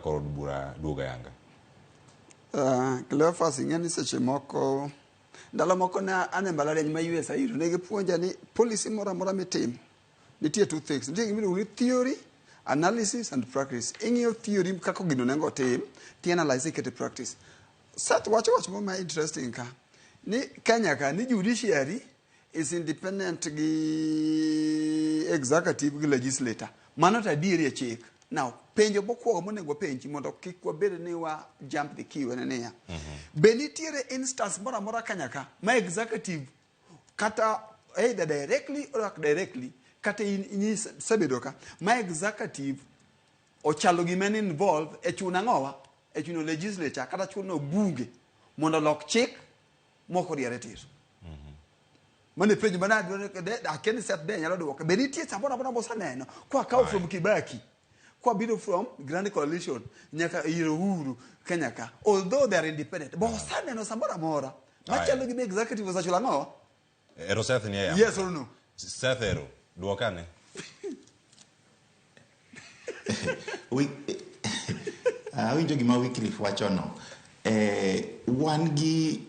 Kod bura duoga yanga. Cleophas ing'eni seche moko ndalo moko na ane mbalariany ma US ayudo ne gipuonja ni policy moro amora mitim nitie two things. Nitie gimiluongo ni theory, analysis and practice. Ing'iyo theory kaka gino nengo tim, ti analyze ikete practice. Seth wacho mo ma interesting ka ni Kenya ka ni judiciary is independent gi executive gi legislator. Mano ta dieri e chik. Now, penjo bokuogo monego penji mondo kik wabed ni wa jump the queue ene niya. Be nitiere instance moro amora Kenya ka ma executive kata either directly or not directly kata inyis sebedo ka ma executive ochalo gi men involved e chuno ang'owa e chuno legislature kata chuno bunge mondo lok chik moko riere tir. Mane penjo bana akeni set de nyalo duoka be nitie samoro amora mosaneno kwa kaw from Kibaki kwa biro from Grand Coalition nyaka iro huru Kenya ka, although they are independent but osaneno samoro amora machalo gi executive osachula ang'owa. Ero Seth ni ya. Yes or no? Seth ero duokane. Winjo gima Wycliffe wacho no. Wan gi